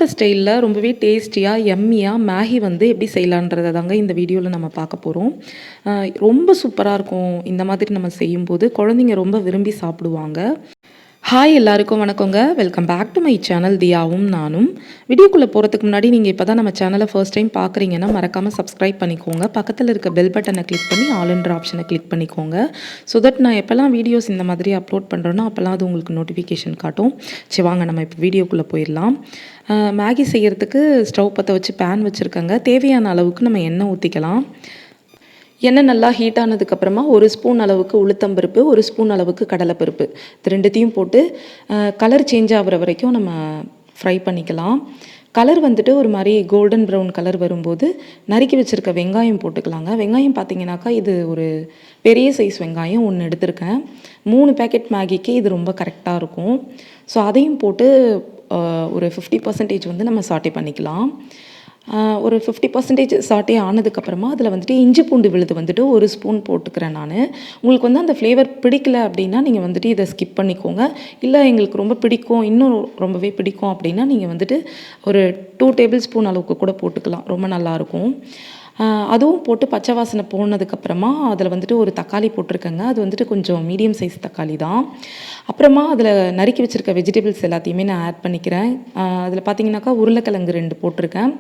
என்னோட ஸ்டைலில் ரொம்பவே டேஸ்டியாக எம்மியாக மேகி வந்து எப்படி செய்யலான்றதை தாங்க இந்த வீடியோவில் நம்ம பார்க்க போகிறோம். ரொம்ப சூப்பராக இருக்கும். இந்த மாதிரி நம்ம செய்யும்போது குழந்தைங்க ரொம்ப விரும்பி சாப்பிடுவாங்க. ஹாய் எல்லாருக்கும் வணக்கங்க. Welcome back to my channel தியாவும் நானும். வீடியோக்குள்ளே போகிறதுக்கு முன்னாடி நீங்கள் இப்போ தான் நம்ம சேனலை ஃபர்ஸ்ட் டைம் பார்க்குறீங்கன்னா மறக்காமல் சப்ஸ்கிரைப் பண்ணிக்கோங்க. பக்கத்தில் இருக்க பெல் பட்டனை கிளிக் பண்ணி ஆல்ன்ற ஆப்ஷனை கிளிக் பண்ணிக்கோங்க. ஸோ தட் நான் எப்போல்லாம் வீடியோஸ் இந்த மாதிரி அப்லோட் பண்ணுறேனோ அப்போல்லாம் அது உங்களுக்கு நோட்டிஃபிகேஷன் காட்டும். சரி வாங்க நம்ம இப்போ வீடியோக்குள்ளே போயிடலாம். மேகி செய்கிறதுக்கு ஸ்டவ் பற்ற வச்சு பேன் வச்சுருக்கேங்க. தேவையான அளவுக்கு நம்ம எண்ணெய் ஊற்றிக்கலாம். எண்ணெய் நல்லா ஹீட் ஆனதுக்கப்புறமா 1 ஸ்பூன் அளவுக்கு உளுத்தம்பருப்பு, 1 ஸ்பூன் அளவுக்கு கடலைப்பருப்பு இது ரெண்டுத்தையும் போட்டு கலர் சேஞ்ச் ஆகிற வரைக்கும் நம்ம ஃப்ரை பண்ணிக்கலாம். கலர் வந்துட்டு ஒரு மாதிரி கோல்டன் ப்ரௌன் கலர் வரும்போது நறுக்கி வச்சுருக்க வெங்காயம் போட்டுக்கலாங்க. வெங்காயம் பார்த்தீங்கன்னாக்கா இது ஒரு பெரிய சைஸ் வெங்காயம் 1 எடுத்திருக்கேன். 3 பேக்கெட் மேகிக்கு இது ரொம்ப கரெக்டாக இருக்கும். ஸோ அதையும் போட்டு ஒரு 50% வந்து நம்ம சாட்டே பண்ணிக்கலாம். ஒரு 50% சாட்டே ஆனதுக்கப்புறமா அதில் வந்துட்டு இஞ்சி பூண்டு விழுது வந்துட்டு 1 ஸ்பூன் போட்டுக்கிறேன் நான். உங்களுக்கு வந்து அந்த ஃப்ளேவர் பிடிக்கல அப்படின்னா நீங்கள் வந்துட்டு இதை ஸ்கிப் பண்ணிக்கோங்க. இல்லை எங்களுக்கு ரொம்ப பிடிக்கும், இன்னும் ரொம்பவே பிடிக்கும் அப்படின்னா நீங்கள் வந்துட்டு ஒரு 2 டேபிள் ஸ்பூன் அளவுக்கு கூட போட்டுக்கலாம். ரொம்ப நல்லாயிருக்கும். அதுவும் போட்டு பச்சை வாசனை போனதுக்கப்புறமா அதில் வந்துட்டு ஒரு தக்காளி போட்டிருக்கேங்க. அது வந்துட்டு கொஞ்சம் மீடியம் சைஸ் தக்காளி தான். அப்புறமா அதில் நறுக்கி வச்சுருக்க வெஜிடபிள்ஸ் எல்லாத்தையுமே நான் ஆட் பண்ணிக்கிறேன். அதில் பார்த்தீங்கன்னாக்கா உருளைக்கிழங்கு 2 போட்டிருக்கேன்,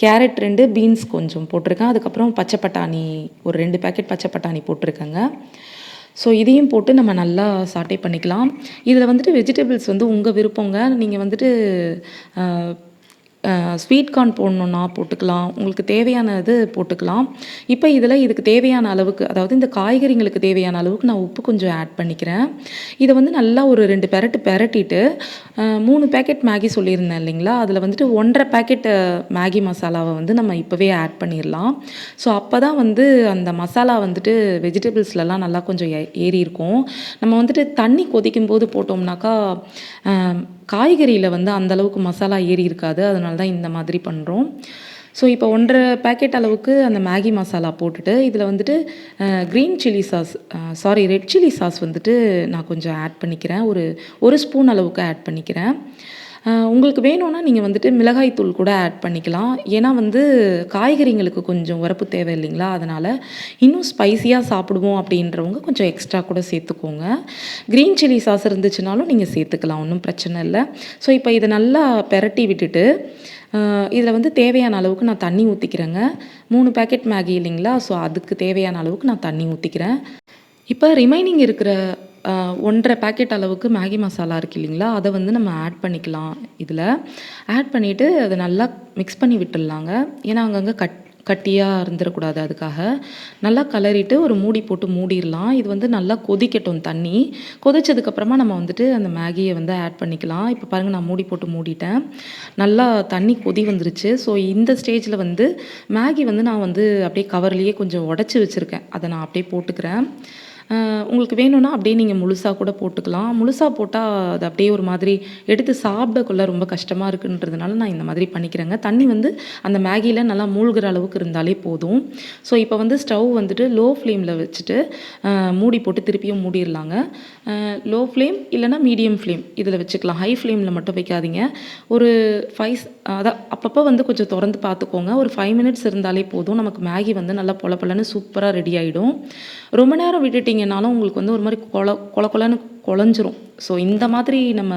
கேரட் 2, பீன்ஸ் கொஞ்சம் போட்டிருக்கேன். அதுக்கப்புறம் பச்சை பட்டாணி ஒரு 2 பேக்கெட் பச்சை பட்டாணி போட்டிருக்கேங்க. ஸோ இதையும் போட்டு நம்ம நல்லா சாட்டே பண்ணிக்கலாம். இதில் வந்துட்டு வெஜிடபிள்ஸ் வந்து உங்கள் விருப்பங்க. நீங்கள் வந்துட்டு ஸ்வீட் கார்ன் போடணுன்னா போட்டுக்கலாம், உங்களுக்கு தேவையானது போட்டுக்கலாம். இப்போ இதில் இதுக்கு தேவையான அளவுக்கு, அதாவது இந்த காய்கறிங்களுக்கு தேவையான அளவுக்கு நான் உப்பு கொஞ்சம் ஆட் பண்ணிக்கிறேன். இதை வந்து நல்லா ஒரு 2 பெரட்டிட்டு 3 பேக்கெட் மேகி சொல்லியிருந்தேன் இல்லைங்களா, அதில் வந்துட்டு 1.5 பேக்கெட் மேகி மசாலாவை வந்து நம்ம இப்போவே ஆட் பண்ணிடலாம். ஸோ அப்போ தான் வந்து அந்த மசாலா வந்துட்டு வெஜிடபிள்ஸ்லலாம் நல்லா கொஞ்சம் ஏறி இருக்கும். நம்ம வந்துட்டு தண்ணி கொதிக்கும் போது போட்டோம்னாக்கா காய்கறியில் வந்து அந்தளவுக்கு மசாலா ஏறி இருக்காது. அதனால தான் இந்த மாதிரி பண்ணுறோம். ஸோ இப்போ 1.5 பேக்கெட் அளவுக்கு அந்த மேகி மசாலா போட்டுட்டு இதில் வந்துட்டு ரெட் சில்லி சாஸ் வந்துட்டு நான் கொஞ்சம் ஆட் பண்ணிக்கிறேன். ஒரு ஸ்பூன் அளவுக்கு ஆட் பண்ணிக்கிறேன். உங்களுக்கு வேணும்னா நீங்கள் வந்துட்டு மிளகாய் தூள் கூட ஆட் பண்ணிக்கலாம். ஏன்னா வந்து காய்கறிங்களுக்கு கொஞ்சம் உரப்பு தேவை இல்லைங்களா, அதனால் இன்னும் ஸ்பைஸியாக சாப்பிடுவோம் அப்படின்றவங்க கொஞ்சம் எக்ஸ்ட்ரா கூட சேர்த்துக்கோங்க. க்ரீன் சில்லி சாஸ் இருந்துச்சுனாலும் நீங்கள் சேர்த்துக்கலாம், ஒன்றும் பிரச்சனை இல்லை. ஸோ இப்போ இதை நல்லா பெரட்டி விட்டுட்டு இதில் வந்து தேவையான அளவுக்கு நான் தண்ணி ஊற்றிக்கிறேங்க. 3 பேக்கெட் மேகி இல்லைங்களா, ஸோ அதுக்கு தேவையான அளவுக்கு நான் தண்ணி ஊற்றிக்கிறேன். இப்போ ரிமைனிங் இருக்கிற 1.5 பேக்கெட் அளவுக்கு மேகி மசாலா இருக்குது இல்லைங்களா, அதை வந்து நம்ம ஆட் பண்ணிக்கலாம். இதில் ஆட் பண்ணிவிட்டு அதை நல்லா மிக்ஸ் பண்ணி விட்டுடலாங்க. ஏன்னா அங்கங்கே கட்டியாக இருந்துடக்கூடாது, அதுக்காக நல்லா கலரிட்டு ஒரு மூடி போட்டு மூடிடலாம். இது வந்து நல்லா கொதிக்கட்டும். தண்ணி கொதிச்சதுக்கப்புறமா நம்ம வந்துட்டு அந்த மேகியை வந்து ஆட் பண்ணிக்கலாம். இப்போ பாருங்கள், நான் மூடி போட்டு மூடிட்டேன். நல்லா தண்ணி கொதி வந்துருச்சு. ஸோ இந்த ஸ்டேஜில் வந்து மேகி வந்து நான் வந்து அப்படியே கவர்லேயே கொஞ்சம் உடச்சி வச்சுருக்கேன், அதை நான் அப்படியே போட்டுக்கிறேன். உங்களுக்கு வேணும்னா அப்படியே நீங்கள் முழுசாக கூட போட்டுக்கலாம். முழுசாக போட்டால் அது அப்படியே ஒரு மாதிரி எடுத்து சாப்பிடக்குள்ள ரொம்ப கஷ்டமாக இருக்குன்றதுனால நான் இந்த மாதிரி பண்ணிக்கிறேங்க. தண்ணி வந்து அந்த மேகியில் நல்லா மூழ்கிற அளவுக்கு இருந்தாலே போதும். ஸோ இப்போ வந்து ஸ்டவ் வந்துட்டு லோ ஃப்ளேமில் வச்சுட்டு மூடி போட்டு திருப்பியும் மூடிடலாங்க. லோ ஃப்ளேம் இல்லைனா மீடியம் ஃப்ளேம் இதில் வச்சுக்கலாம். ஹை ஃப்ளேமில் மட்டும் வைக்காதீங்க. ஒரு அதான் அப்பப்போ வந்து கொஞ்சம் திறந்து பார்த்துக்கோங்க. ஒரு 5 மினிட்ஸ் இருந்தாலே போதும். நமக்கு மேகி வந்து நல்லா பொலன்னு சூப்பராக ரெடி ஆகிடும். ரொம்ப நேரம் விட்டுட்டிங்கனாலும் உங்களுக்கு வந்து ஒரு மாதிரி கொலன்னு குழஞ்சிரும். ஸோ இந்த மாதிரி நம்ம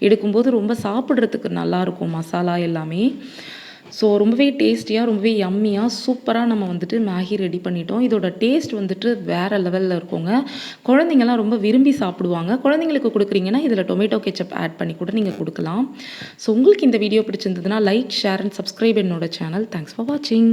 எடுக்கும்போது ரொம்ப சாப்பிட்றதுக்கு நல்லாயிருக்கும் மசாலா எல்லாமே. ஸோ ரொம்பவே டேஸ்டியாக, ரொம்பவே யம்மியாக, சூப்பராக நம்ம வந்துட்டு மேகி ரெடி பண்ணிட்டோம். இதோட டேஸ்ட் வந்துட்டு வேறு லெவலில் இருக்குங்க. குழந்தைங்கள்லாம் ரொம்ப விரும்பி சாப்பிடுவாங்க. குழந்தைங்களுக்கு கொடுக்குறீங்கன்னா இதில் டொமேட்டோ கெச்சப் ஆட் பண்ணி கூட நீங்கள் கொடுக்கலாம். ஸோ உங்களுக்கு இந்த வீடியோ பிடிச்சிருந்ததுன்னா லைக், ஷேர் அண்ட் சப்ஸ்கிரைப் என்னோட சேனல். தேங்க்ஸ் ஃபார் வாட்சிங்.